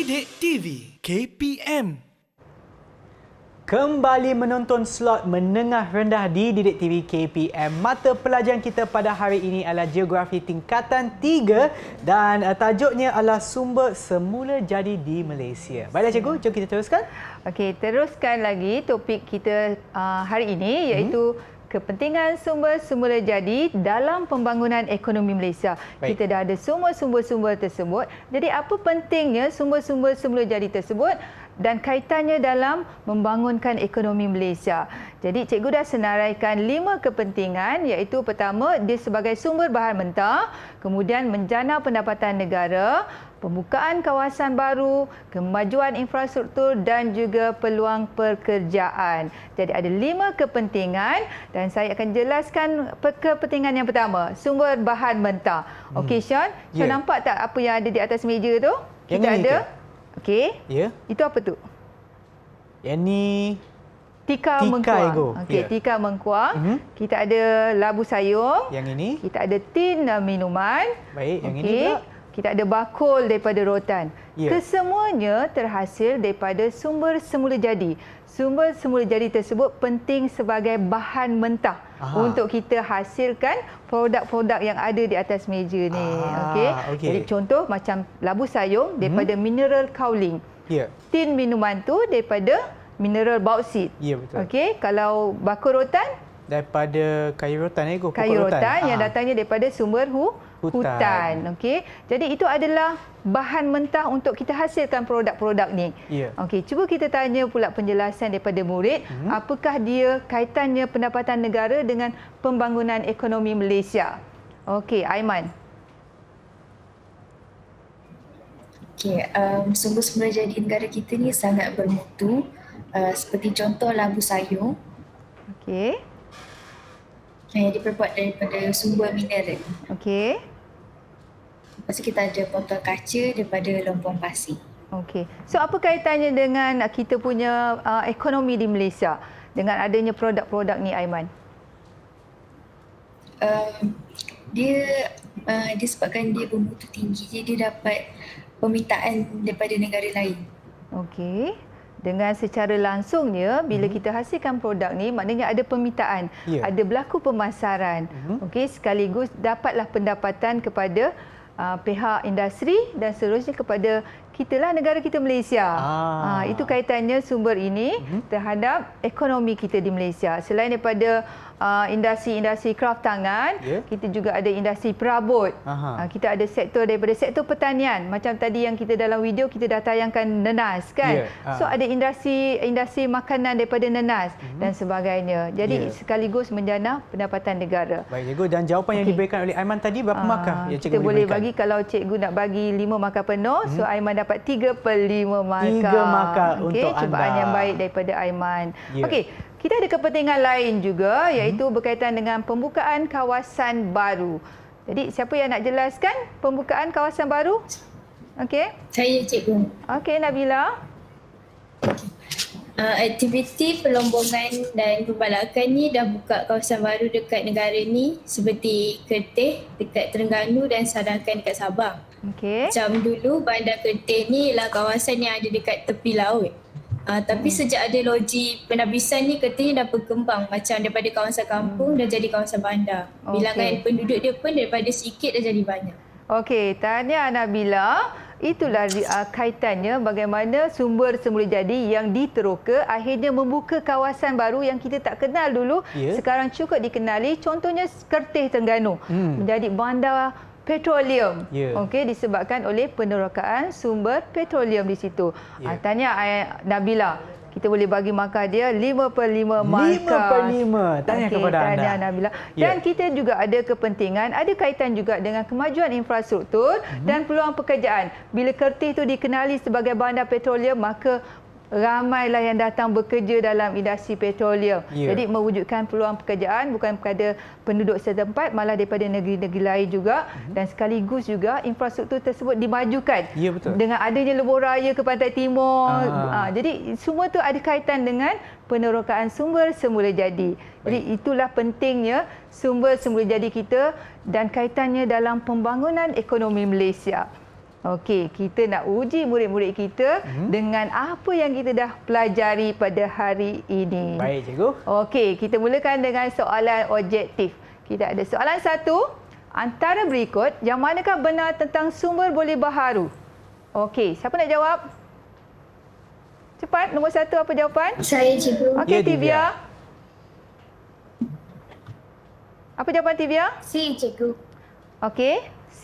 Didik TV KPM. Kembali menonton slot menengah rendah di Didik TV KPM. Mata pelajaran kita pada hari ini adalah Geografi tingkatan 3 dan tajuknya adalah sumber semula jadi di Malaysia. Baiklah cikgu, jom kita teruskan. Okey, teruskan lagi topik kita hari ini iaitu kepentingan sumber semula jadi dalam pembangunan ekonomi Malaysia. Baik. Kita dah ada semua sumber-sumber tersebut. Jadi apa pentingnya sumber-sumber semula jadi tersebut dan kaitannya dalam membangunkan ekonomi Malaysia. Jadi cikgu dah senaraikan 5 kepentingan iaitu pertama dia sebagai sumber bahan mentah, kemudian menjana pendapatan negara, pembukaan kawasan baru, kemajuan infrastruktur dan juga peluang pekerjaan. Jadi ada 5 kepentingan dan saya akan jelaskan kepentingan yang pertama, sumber bahan mentah. Okey Sean, Sean nampak tak apa yang ada di atas meja tu? Yang Kita ini ada. ke? Okey. Ya. Itu apa tu? Yang ni Tika Tika, mengkuang. Ego. Okey, Ya. tika mengkuang. Kita ada labu sayur. Yang ini. Kita ada tin minuman. Baik, yang ini Okey. pula. Kita ada bakul daripada rotan. Ya. Kesemuanya terhasil daripada sumber semula jadi. Sumber semula jadi tersebut penting sebagai bahan mentah untuk kita hasilkan produk-produk yang ada di atas meja ni. Okey. Jadi contoh macam labu sayur daripada mineral kaolin. Ya. Tin minuman tu daripada mineral bauksit. Ya, betul. Okey, kalau bakul rotan Daripada kayu rotan, pokok kayu rotan. rotan yang datangnya daripada sumber hutan. Okey. Jadi itu adalah bahan mentah untuk kita hasilkan produk-produk ni. Ya. Okey, cuba kita tanya pula penjelasan daripada murid, apakah dia kaitannya pendapatan negara dengan pembangunan ekonomi Malaysia? Okey, Aiman. Okey, sumber semula jadi negara kita ni sangat bermutu. Seperti contoh labu sayur Okey. yang diperbuat daripada sumber mineral. Okey. Lepas tu kita ada botol kaca daripada lompong pasir. Okey. So apa kaitannya dengan kita punya ekonomi di Malaysia dengan adanya produk-produk ni, Aiman? Dia disebabkan dia bermutu tinggi, jadi dia dapat permintaan daripada negara lain. Okey. Dengan secara langsungnya bila kita hasilkan produk ni maknanya ada permintaan, ada berlaku pemasaran. Okey, sekaligus dapatlah pendapatan kepada pihak industri dan seterusnya kepada kitalah negara kita Malaysia. Itu kaitannya sumber ini terhadap ekonomi kita di Malaysia. Selain daripada industri-industri kraft tangan, kita juga ada industri perabot. Kita ada sektor daripada sektor pertanian. Macam tadi yang kita dalam video kita dah tayangkan nenas kan. So ada industri makanan daripada nenas dan sebagainya. Jadi sekaligus menjana pendapatan negara. Baik cikgu, dan jawapan yang diberikan oleh Aiman tadi berapa markah yang cikgu kita boleh berikan? bagi, kalau cikgu nak bagi 5 markah penuh, so Aiman dapat 3/5 markah. 3 markah untuk anda. Cubaan yang baik daripada Aiman. Okey, kita ada kepentingan lain juga iaitu berkaitan dengan pembukaan kawasan baru. Jadi siapa yang nak jelaskan pembukaan kawasan baru? Okey. Saya cikgu. Okey, Nabila. Aktiviti pelombongan dan pembalakan ni dah buka kawasan baru dekat negara ni seperti Kerteh dekat Terengganu dan Sandakan dekat Sabang. Okey. Macam dulu Bandar Kerteh ni ialah kawasan yang ada dekat tepi laut. Tapi sejak ada loji penabisan ni, Kerteh ni dah berkembang macam daripada kawasan kampung dah jadi kawasan bandar. Bilangan penduduk dia pun daripada sikit dah jadi banyak. Okey, tahniah Nabila. Itulah kaitannya bagaimana sumber semula jadi yang diteroka akhirnya membuka kawasan baru yang kita tak kenal dulu. Sekarang cukup dikenali. Contohnya Kerteh Terengganu menjadi bandar petroleum. Okey, disebabkan oleh penerokaan sumber petroleum di situ. Tahniah Nabila. Kita boleh bagi markah dia 5/5 markah. 5/5. Tanya kepada anda. Tahniah Nabila. Dan kita juga ada kepentingan, ada kaitan juga dengan kemajuan infrastruktur dan peluang pekerjaan. Bila Kerteh itu dikenali sebagai bandar petroleum, maka ramailah yang datang bekerja dalam industri petroleum. Jadi mewujudkan peluang pekerjaan bukan kepada penduduk setempat, malah daripada negeri-negeri lain juga. Dan sekaligus juga infrastruktur tersebut dimajukan dengan adanya lebuh raya ke pantai timur. Jadi semua tu ada kaitan dengan penerokaan sumber semula jadi. Jadi itulah pentingnya sumber semula jadi kita dan kaitannya dalam pembangunan ekonomi Malaysia. Okey, kita nak uji murid-murid kita dengan apa yang kita dah pelajari pada hari ini. Baik, cikgu. Okey, kita mulakan dengan soalan objektif. Kita ada soalan 1. Antara berikut, yang manakah benar tentang sumber boleh baharu? Okey, siapa nak jawab? Cepat, nombor 1 apa jawapan? Saya cikgu. Okey, Ya, Divya. Tivia. Apa jawapan Tivia? C cikgu. Okey, C.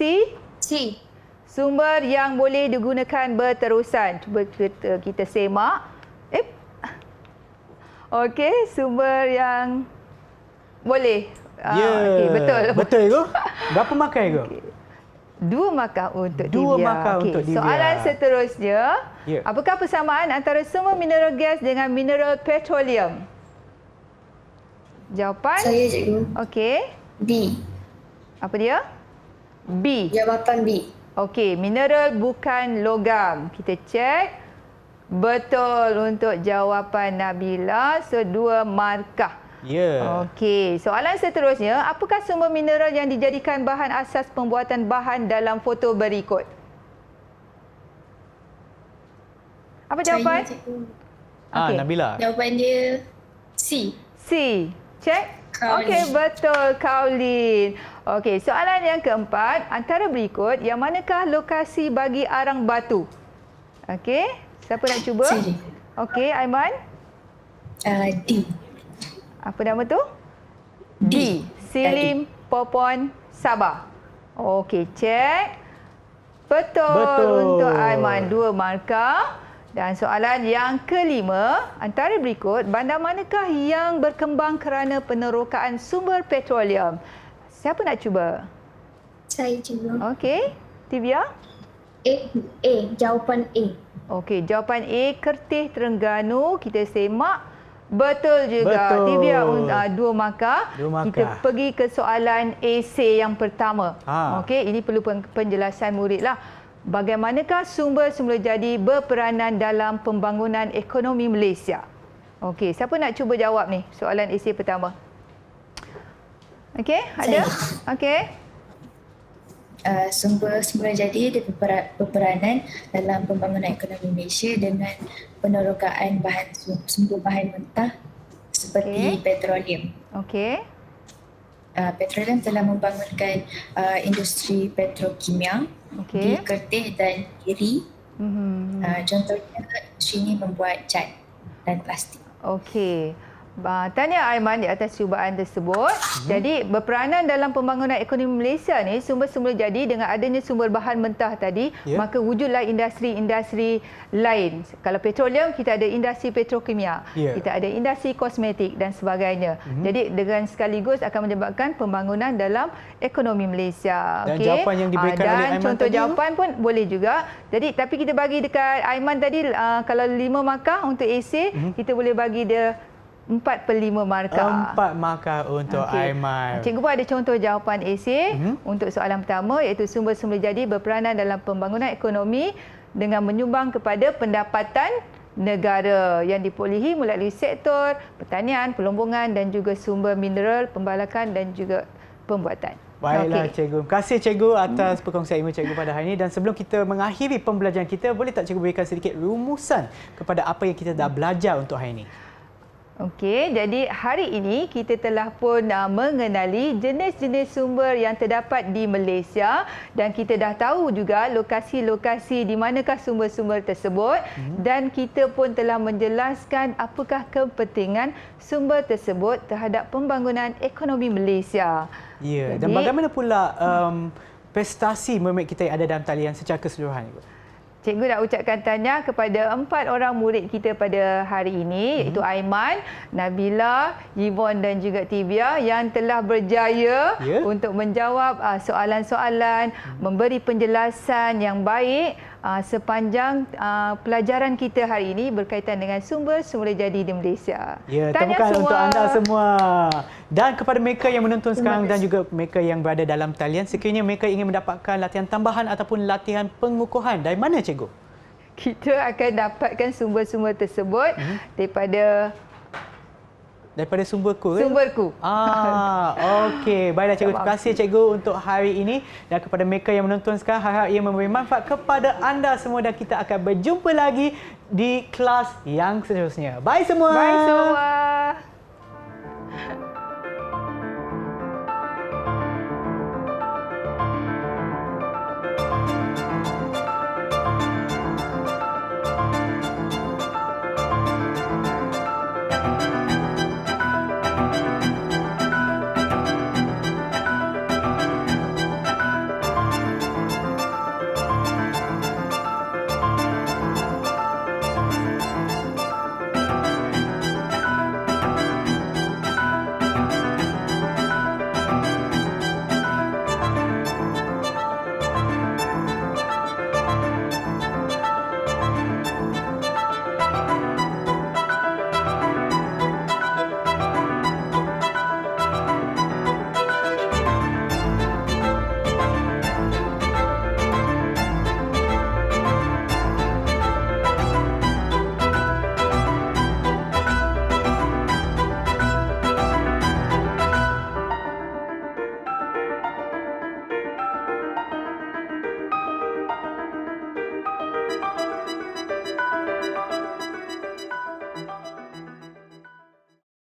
C. Sumber yang boleh digunakan berterusan. Cuba kita semak. Okey, sumber yang boleh. Ya. Okey, betul. Betul, cikgu. Berapa markah, cikgu? Okay. 2 markah untuk Dua Divya. markah untuk Divya. Soalan seterusnya. Ya. Apakah persamaan antara sumber mineral gas dengan mineral petroleum? Jawapan? Saya cikgu. Okey. B. Apa dia? B. Jawapan B. Okey, mineral bukan logam. Kita cek. Betul untuk jawapan Nabila. So, 2 markah. Ya. Okey, soalan seterusnya. Apakah sumber mineral yang dijadikan bahan asas pembuatan bahan dalam foto berikut? Apa jawapan? Saya cikgu. Okey. Nabila. Jawapan dia C. C. Cek. Kaolin. Okey, betul. Kaolin. Okey, soalan yang keempat. Antara berikut, yang manakah lokasi bagi arang batu? Okey, siapa nak cuba? Saya cikgu. Okey, Aiman. D. Apa nama tu? D. Silim Popon Sabah. Okey, cek. Betul untuk Aiman. 2 markah. Dan soalan yang kelima, antara berikut, bandar manakah yang berkembang kerana penerokaan sumber petroleum? Siapa nak cuba? Saya cikgu. Okey, Tivia. A. Jawapan A. Okey, jawapan A, Kertih Terengganu. Kita semak. Betul juga. Betul. Tivia 2 markah. 2 markah. Kita pergi ke soalan AC yang pertama. Okey, ini perlu penjelasan murid lah. Bagaimanakah sumber semula jadi berperanan dalam pembangunan ekonomi Malaysia? Okey, siapa nak cuba jawab ni soalan AC pertama? Okey, ada? Okey. Sumber semula jadi dia berperanan dalam pembangunan ekonomi Malaysia dengan penerokaan sumber bahan mentah seperti petroleum. Okey. Petroleum telah membangunkan industri petrokimia di Kertih dan Iri. Contohnya industri ini membuat cat dan plastik. Okey. Tahniah Aiman di atas cubaan tersebut. Jadi berperanan dalam pembangunan ekonomi Malaysia ni sumber semula jadi dengan adanya sumber bahan mentah tadi, maka wujudlah industri-industri lain. Kalau petroleum, kita ada industri petrokimia, kita ada industri kosmetik dan sebagainya. Jadi dengan sekaligus akan menyebabkan pembangunan dalam ekonomi Malaysia. Dan jawapan yang diberikan oleh Aiman contoh tadi jawapan pun boleh juga. Jadi tapi kita bagi dekat Aiman tadi kalau 5 markah untuk AC, kita boleh bagi dia 4/5 markah. 4 markah untuk Aiman. Cikgu pun ada contoh jawapan AC untuk soalan pertama, iaitu sumber semula jadi berperanan dalam pembangunan ekonomi dengan menyumbang kepada pendapatan negara yang diperolehi melalui sektor pertanian, pelombongan dan juga sumber mineral, pembalakan dan juga pembuatan. Baiklah cikgu. Terima kasih cikgu atas perkongsian ilmu cikgu pada hari ini. Dan sebelum kita mengakhiri pembelajaran kita, boleh tak cikgu berikan sedikit rumusan kepada apa yang kita dah belajar untuk hari ini? Okey, jadi hari ini kita telah pun mengenali jenis-jenis sumber yang terdapat di Malaysia dan kita dah tahu juga lokasi-lokasi di manakah sumber-sumber tersebut dan kita pun telah menjelaskan apakah kepentingan sumber tersebut terhadap pembangunan ekonomi Malaysia. Ya, dan bagaimana pula prestasi murid kita yang ada dalam talian secara keseluruhan? Cikgu nak ucapkan tahniah kepada 4 orang murid kita pada hari ini, iaitu Aiman, Nabila, Yvonne dan juga Tivia yang telah berjaya untuk menjawab soalan-soalan, memberi penjelasan yang baik sepanjang pelajaran kita hari ini berkaitan dengan sumber semula jadi di Malaysia. Ya, tepukan untuk anda semua. Dan kepada mereka yang menonton sekarang dan juga mereka yang berada dalam talian, sekiranya mereka ingin mendapatkan latihan tambahan ataupun latihan pengukuhan, dari mana cikgu? Kita akan dapatkan sumber-sumber tersebut daripada Daripada sumberku ke? Sumberku. Okey. Baiklah cikgu, terima kasih cikgu untuk hari ini dan kepada mereka yang menonton sekarang, harap ia memberi manfaat kepada anda semua dan kita akan berjumpa lagi di kelas yang seterusnya. Bye semua. Bye semua.